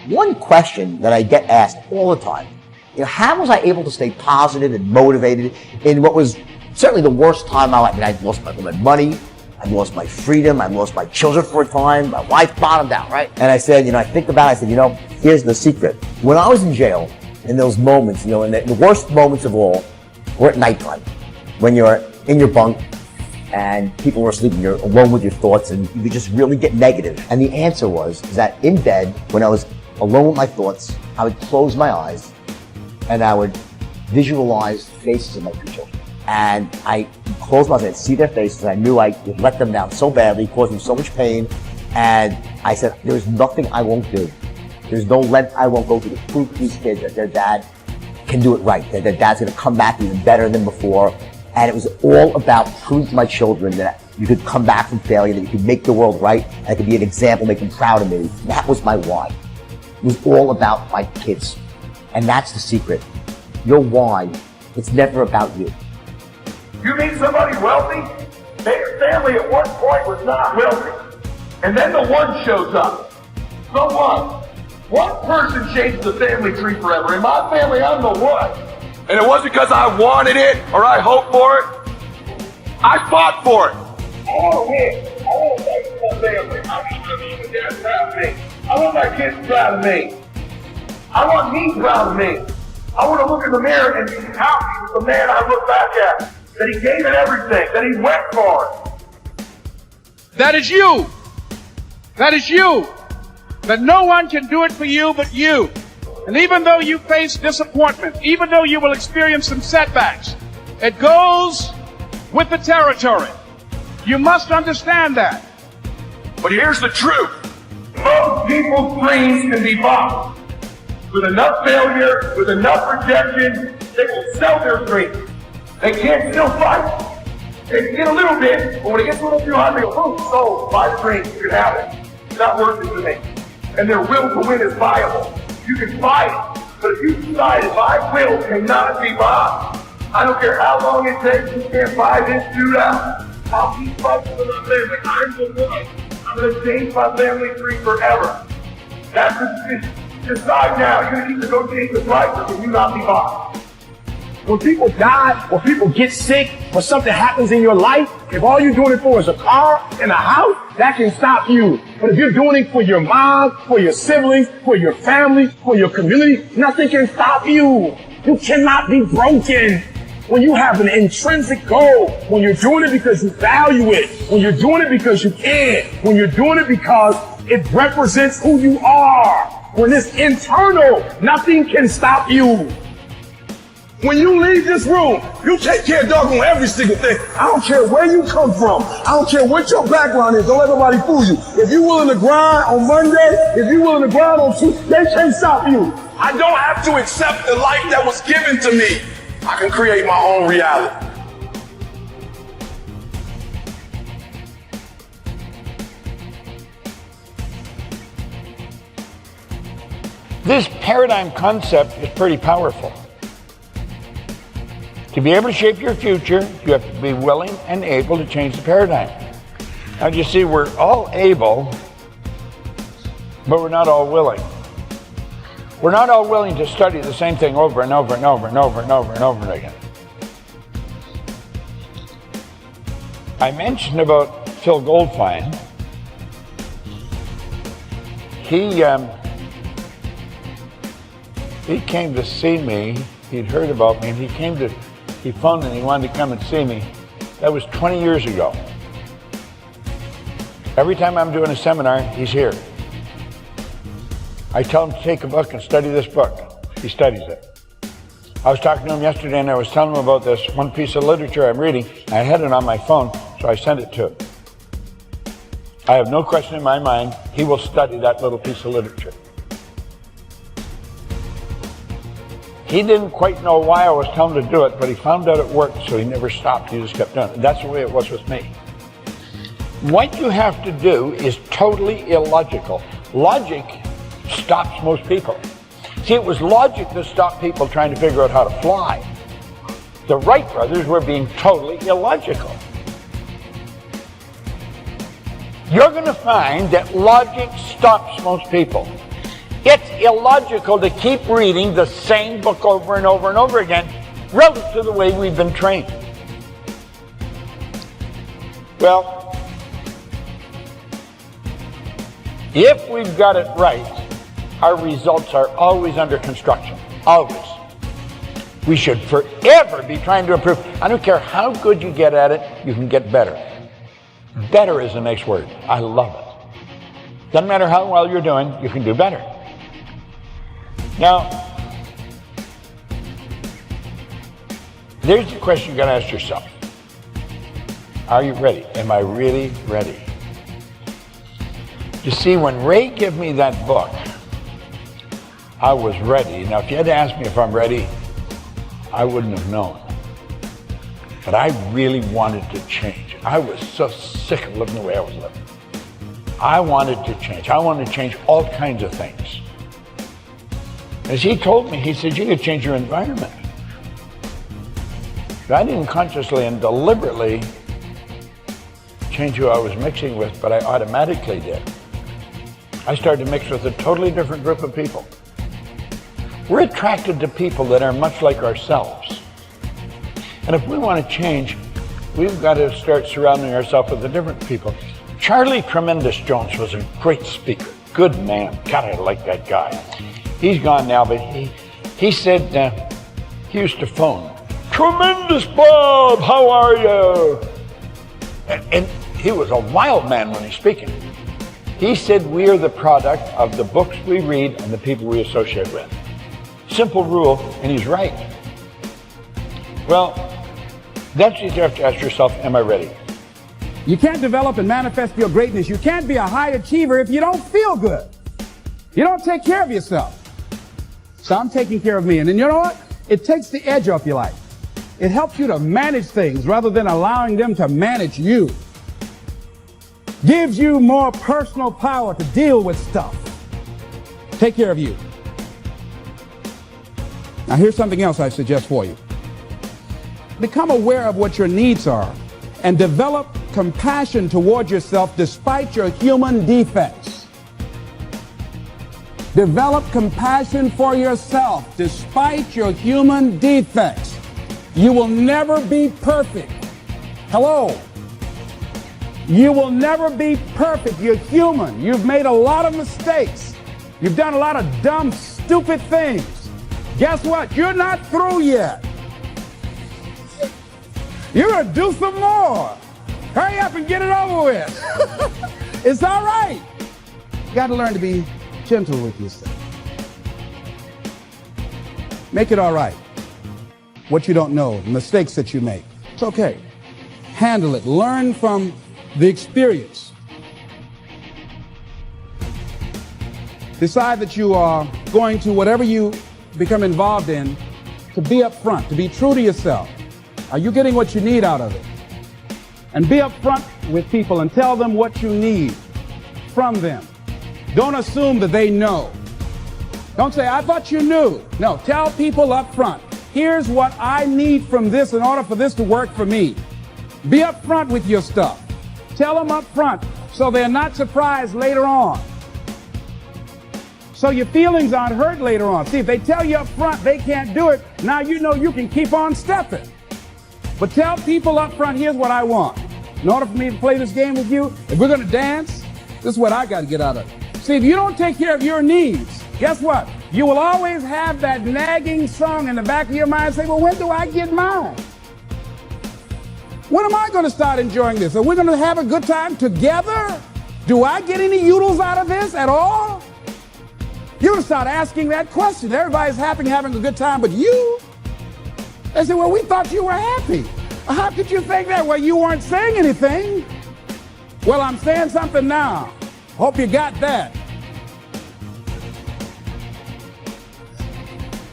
one question that I get asked all the time, how was I able to stay positive and motivated in what was certainly the worst time of my life? I mean, I lost my money, I lost my freedom, I lost my children for a time, my life bottomed out, right? And I said, I think about it, I said, here's the secret. When I was in jail, in those moments, in the worst moments of all, were at nighttime, when you're in your bunk and people were sleeping, you're alone with your thoughts and you could just really get negative. And the answer was that in bed, when I was alone with my thoughts, I would close my eyes and I would visualize the faces of my two children. And I closed my eyes and see their faces. I knew I would let them down so badly, caused them so much pain. And I said, there's nothing I won't do. There's no length I won't go to prove to these kids that their dad can do it right, that their dad's going to come back even better than before. And it was all about proving to my children that you could come back from failure, that you could make the world right, and I could be an example, make them proud of me. That was my why. It was all about my kids. And that's the secret. Your why, it's never about you. You meet somebody wealthy? Their family at one point was not wealthy. And then the one shows up. So what? One person changes the family tree forever. In my family, I'm the one. And it wasn't because I wanted it or I hoped for it. I fought for it. I want to win. I want to make my family. I want my mom and dad proud of me. I want my kids proud of me. I want me proud of me. I want to look in the mirror and be happy with the man I look back at. That he gave it everything. That he went for it. That is you. That is you. That no one can do it for you but you. And even though you face disappointment, even though you will experience some setbacks, it goes with the territory. You must understand that. But here's the truth. Most people's dreams can be bought. With enough failure, with enough rejection, they will sell their dreams. They can't still fight. They can get a little bit, but when it gets a little too hot, they go, oh, so buy the dream, you can have it. It's not worth it to me. And their will to win is viable. You can fight, but if you decide my will cannot be bought, I don't care how long it takes, you can't buy this dude out. I'll keep fighting for my family. I'm the one. I'm going to change my family tree forever. That's the decision. Decide now. You're going to either go change his life or can you not be bought? When people die, or people get sick, or something happens in your life, if all you're doing it for is a car and a house, that can stop you. But if you're doing it for your mom, for your siblings, for your family, for your community, nothing can stop you. You cannot be broken. When you have an intrinsic goal, when you're doing it because you value it, when you're doing it because you care, when you're doing it because it represents who you are, when it's internal, nothing can stop you. When you leave this room, you take care of doggone every single thing. I don't care where you come from. I don't care what your background is. Don't let nobody fool you. If you're willing to grind on Monday, if you're willing to grind on Tuesday, they can't stop you. I don't have to accept the life that was given to me. I can create my own reality. This paradigm concept is pretty powerful. To be able to shape your future, you have to be willing and able to change the paradigm. Now, you see, we're all able, but we're not all willing. We're not all willing to study the same thing over and over and over and over and over and over again. I mentioned about Phil Goldfine. He came to see me. He'd heard about me, and he phoned and he wanted to come and see me. That was 20 years ago. Every time I'm doing a seminar, he's here. I tell him to take a book and study this book. He studies it. I was talking to him yesterday and I was telling him about this one piece of literature I'm reading. I had it on my phone, so I sent it to him. I have no question in my mind, he will study that little piece of literature. He didn't quite know why I was telling him to do it, but he found out it worked, so he never stopped. He just kept doing it. That's the way it was with me. What you have to do is totally illogical. Logic stops most people. See, it was logic that stopped people trying to figure out how to fly. The Wright brothers were being totally illogical. You're going to find that logic stops most people. It's illogical to keep reading the same book over and over and over again relative to the way we've been trained. Well, if we've got it right, our results are always under construction. Always. We should forever be trying to improve. I don't care how good you get at it, you can get better. Better is the next word. I love it. Doesn't matter how well you're doing, you can do better. Now, there's the question you got to ask yourself. Are you ready? Am I really ready? You see, when Ray gave me that book, I was ready. Now, if you had to ask me if I'm ready, I wouldn't have known. But I really wanted to change. I was so sick of living the way I was living. I wanted to change. I wanted to change all kinds of things. As he told me, he said, you could change your environment. I didn't consciously and deliberately change who I was mixing with, but I automatically did. I started to mix with a totally different group of people. We're attracted to people that are much like ourselves. And if we want to change, we've got to start surrounding ourselves with the different people. Charlie Tremendous Jones was a great speaker, good man. God, I like that guy. He's gone now, but he said, he used to phone, "Tremendous Bob, how are you?" And he was a wild man when he's speaking. He said, we are the product of the books we read and the people we associate with. Simple rule, and he's right. Well, that's what you have to ask yourself, am I ready? You can't develop and manifest your greatness. You can't be a high achiever if you don't feel good. You don't take care of yourself. So I'm taking care of me. And then you know what? It takes the edge off your life. It helps you to manage things rather than allowing them to manage you. Gives you more personal power to deal with stuff. Take care of you. Now here's something else I suggest for you. Become aware of what your needs are and develop compassion toward yourself despite your human defects. Develop compassion for yourself despite your human defects. You will never be perfect. Hello. You will never be perfect. You're human. You've made a lot of mistakes. You've done a lot of dumb, stupid things. Guess what? You're not through yet. You're going to do some more. Hurry up and get it over with. It's all right. You got to learn to be gentle with yourself. Make it all right. What you don't know, the mistakes that you make. It's okay. Handle it. Learn from the experience. Decide that you are going to, whatever you become involved in, to be upfront, to be true to yourself. Are you getting what you need out of it? And be upfront with people and tell them what you need from them. Don't assume that they know. Don't say, I thought you knew. No, tell people upfront. Here's what I need from this in order for this to work for me. Be upfront with your stuff. Tell them up front so they're not surprised later on. So your feelings aren't hurt later on. See, if they tell you up front they can't do it, now you know you can keep on stepping. But tell people up front, here's what I want. In order for me to play this game with you, if we're going to dance, this is what I got to get out of it. See, if you don't take care of your needs, guess what? You will always have that nagging song in the back of your mind say, well, when do I get mine? When am I going to start enjoying this? Are we going to have a good time together? Do I get any oodles out of this at all? You're going to start asking that question. Everybody's happy having a good time, but you? They say, well, we thought you were happy. How could you think that? Well, you weren't saying anything. Well, I'm saying something now. Hope you got that.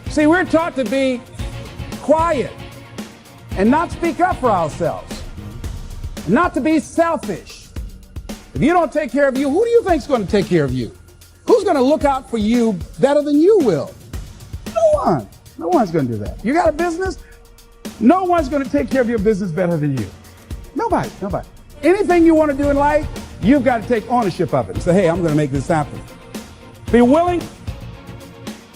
See, we're taught to be quiet and not speak up for ourselves, not to be selfish. If you don't take care of you, who do you think's going to take care of you? Who's going to look out for you better than you will? No one. No one's going to do that. You got a business? No one's going to take care of your business better than you. Nobody. Anything you want to do in life, you've got to take ownership of it and say, hey, I'm going to make this happen. Be willing